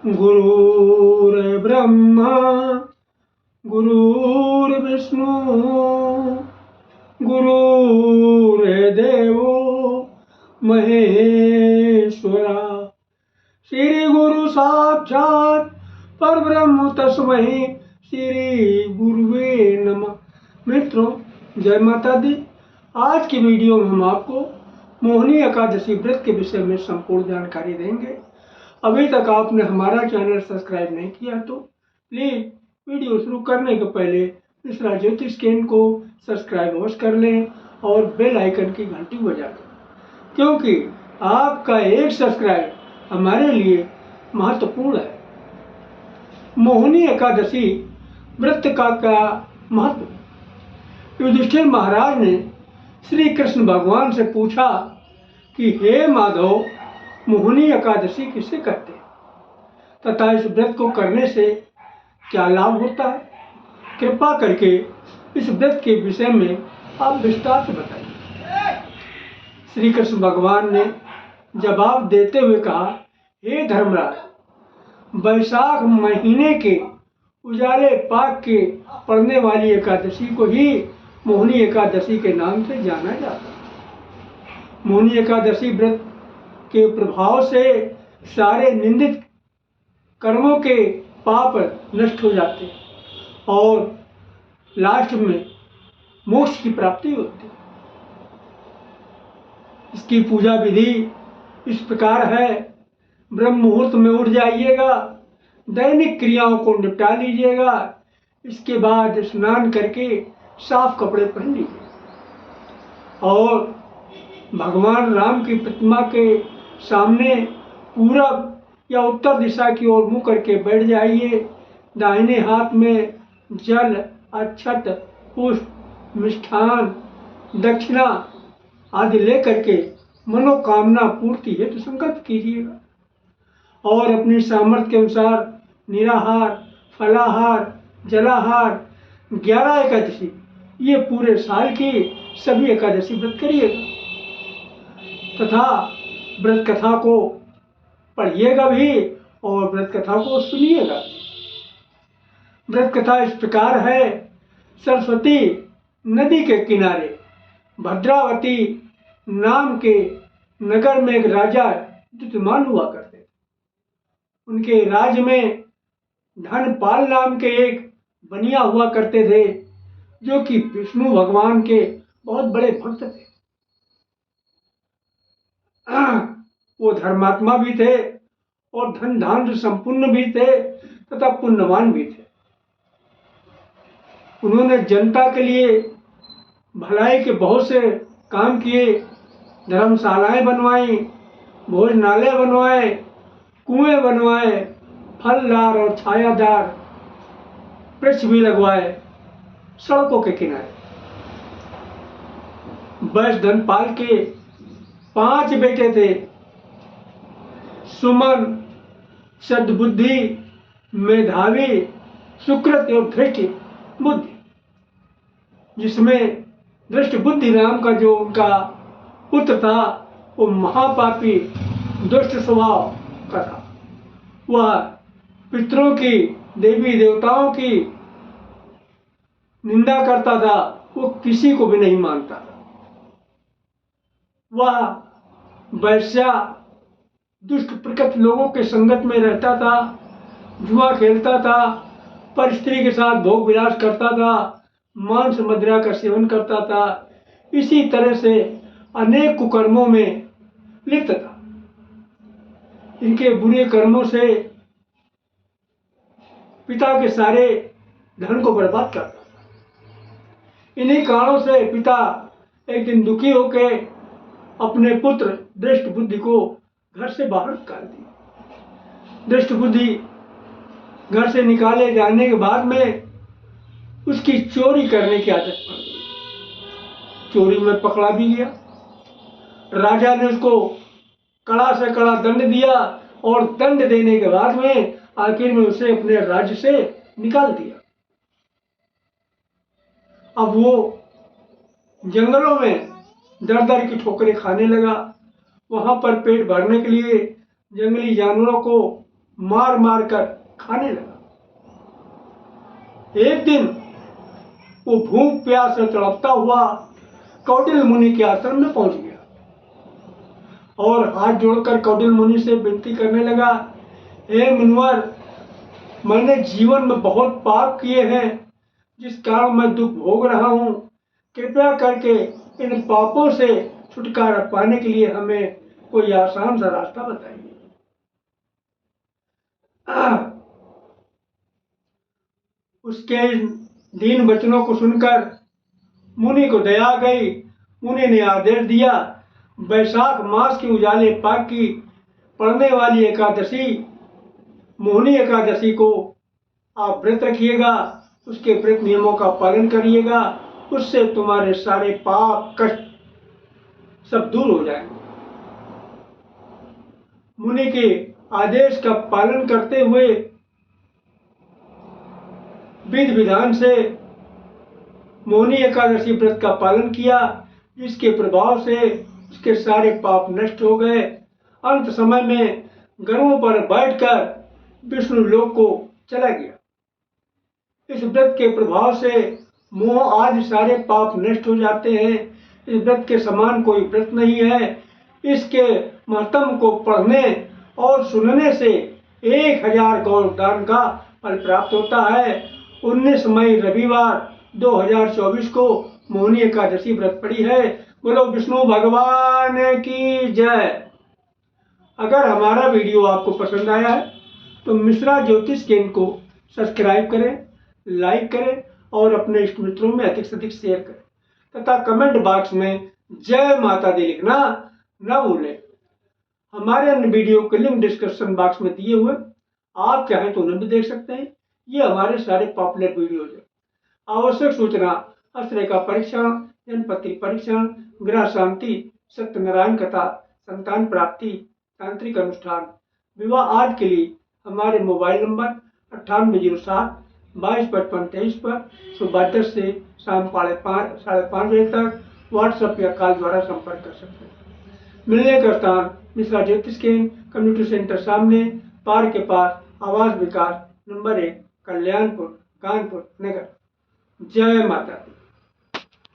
गुरुर्ब्रह्मा गुरुर्विष्णु गुरुर्देवो महेश्वरा। श्री गुरु साक्षात परब्रह्म तस्मै श्री गुरुवे नमः। मित्रों, जय माता दी। आज की वीडियो में हम आपको मोहिनी एकादशी व्रत के विषय में संपूर्ण जानकारी देंगे। अभी तक आपने हमारा चैनल सब्सक्राइब नहीं किया तो प्लीज वीडियो शुरू करने के पहले मिश्रा ज्योतिष केंद्र को सब्सक्राइब अवश्य कर लें और बेल आइकन की घंटी बजा दें, क्योंकि आपका एक सब्सक्राइब हमारे लिए महत्वपूर्ण है। मोहिनी एकादशी व्रत का क्या महत्व। युधिष्ठिर महाराज ने श्री कृष्ण भगवान से पूछा कि हे माधव, मोहिनी एकादशी किसे कहते हैं तथा इस व्रत को करने से क्या लाभ होता है। कृपा करके इस व्रत के विषय में आप विस्तार से बताइए। श्री कृष्ण भगवान ने जवाब देते हुए कहा, हे धर्मराज, वैशाख महीने के उजाले पाक के पड़ने वाली एकादशी को ही मोहिनी एकादशी के नाम से जाना जाता है। मोहिनी एकादशी व्रत के प्रभाव से सारे निंदित कर्मों के पाप नष्ट हो जाते हैं और लास्ट में मोक्ष की प्राप्ति होती है। इसकी पूजा विधि इस प्रकार है। ब्रह्म मुहूर्त में उठ जाइएगा, दैनिक क्रियाओं को निपटा लीजिएगा। इसके बाद स्नान करके साफ कपड़े पहन लीजिए और भगवान राम की प्रतिमा के सामने पूरब या उत्तर दिशा की ओर मुंह करके बैठ जाइए। दाहिने हाथ में जल, अक्षत, पुष्प, मिष्ठान, दक्षिणा आदि लेकर के मनोकामना पूर्ति हेतु संकल्प कीजिएगा और अपनी सामर्थ्य के अनुसार निराहार, फलाहार, जलाहार 11 एकादशी, ये पूरे साल की सभी एकादशी व्रत करिएगा तथा व्रत कथा को पढ़िएगा भी और व्रत कथा को सुनिएगा। व्रत कथा इस प्रकार है। सरस्वती नदी के किनारे भद्रावती नाम के नगर में एक राजा विद्यमान हुआ करते थे। उनके राज्य में धनपाल नाम के एक बनिया हुआ करते थे, जो कि विष्णु भगवान के बहुत बड़े भक्त थे। वो धर्मात्मा भी थे और धन धान्य संपन्न भी थे तथा पुण्यवान भी थे। उन्होंने जनता के लिए भलाई के बहुत से काम किए। धर्मशालाएं बनवाई, भोजनालय बनवाए, कुएं बनवाए, फलदार और छायादार वृक्ष भी लगवाए सड़कों के किनारे। वैश्य धनपाल के 5 बेटे थे। सुमन, सद्बुद्धि, मेधावी, सुकृत और धृष्ट बुद्धि, जिसमें धृष्ट बुद्धि नाम का जो उनका पुत्र था वो महापापी दुष्ट स्वभाव का था। वह पितरों की, देवी देवताओं की निंदा करता था, वो किसी को भी नहीं मानता था। वह वैश्या दुष्ट प्रकृति लोगों के संगत में रहता था, जुआ खेलता था, पर स्त्री के साथ भोग विलास करता था, मांस मदिरा का सेवन करता था। इसी तरह से अनेक कुकर्मों में लिप्त था। इनके बुरे कर्मों से पिता के सारे धन को बर्बाद करता था। इन्हीं कारणों से पिता एक दिन दुखी होकर अपने पुत्र दृष्ट बुद्धि को घर से बाहर निकाल दिया। दृष्ट बुद्धि घर से निकाले जाने के बाद में उसकी चोरी करने की आदत पड़ गई। चोरी में पकड़ा भी गया। राजा ने उसको कड़ा से कड़ा दंड दिया और दंड देने के बाद में आखिर में उसे अपने राज्य से निकाल दिया। अब वो जंगलों में दर दर की ठोकरें खाने लगा। वहां पर पेट भरने के लिए जंगली जानवरों को मार मार कर खाने लगा। एक दिन वो भूख प्यास से तड़पता हुआ कौटिल्य मुनि के आश्रम में पहुंच गया और हाथ जोड़कर कौटिल्य मुनि से विनती करने लगा, हे मुनिवर, मैंने जीवन में बहुत पाप किए हैं जिस कारण मैं दुख भोग रहा हूँ। कृपया करके इन पापों से छुटकारा पाने के लिए हमें कोई आसान सा रास्ता बताइए। उसके दीन वचनों को सुनकर मुनि को दया गई। मुनि ने आदेश दिया, वैशाख मास की उजाले पाक की पड़ने वाली एकादशी, मोहिनी एकादशी को आप व्रत रखिएगा, उसके व्रत नियमों का पालन करिएगा, उससे तुम्हारे सारे पाप कष्ट सब दूर हो जाएंगे। मुनि के आदेश का पालन करते हुए विधि विधान से मोहिनी एकादशी व्रत का पालन किया, जिसके प्रभाव से उसके सारे पाप नष्ट हो गए। अंत समय में गरुड़ पर बैठकर विष्णु लोक को चला गया। इस व्रत के प्रभाव से मोह आदि सारे पाप नष्ट हो जाते हैं। इस व्रत के समान कोई व्रत नहीं है। इसके महत्म को पढ़ने और सुनने से 1000 गौदान का फल प्राप्त होता है। 19 मई रविवार 2024 को मोहिनी एकादशी व्रत पड़ी है। बोलो विष्णु भगवान की जय। अगर हमारा वीडियो आपको पसंद आया है तो मिश्रा ज्योतिष ज्ञान को सब्सक्राइब करें, लाइक करें और अपने इष्ट मित्रों में अधिक से अधिक शेयर करें तथा कमेंट बॉक्स में जय माता दी लिखना न भूलें। हमारे अन्य वीडियो के लिंक डिस्क्रिप्शन बॉक्स में दिए हुए, आप चाहें तो उन्हें भी देख सकते हैं। ये हमारे सारे पॉपुलर वीडियोज हैं। आवश्यक सूचना, हस्तरेखा परीक्षण, जन्मपत्री परीक्षण, ग्रह शांति, सत्यनारायण कथा, संतान प्राप्ति, तांत्रिक अनुष्ठान, विवाह आदि के लिए हमारे मोबाइल नंबर 9807 225523 पर सुबह 10 से शाम 5:30 बजे तक व्हाट्सएप या कॉल द्वारा संपर्क कर सकते हैं। मिलने का स्थान मिश्रा ज्योतिष केंद्र, कम्युनिटी सेंटर सामने, पार्क के पास, आवास विकास नंबर 1, कल्याणपुर, कानपुर नगर। जय माता दी।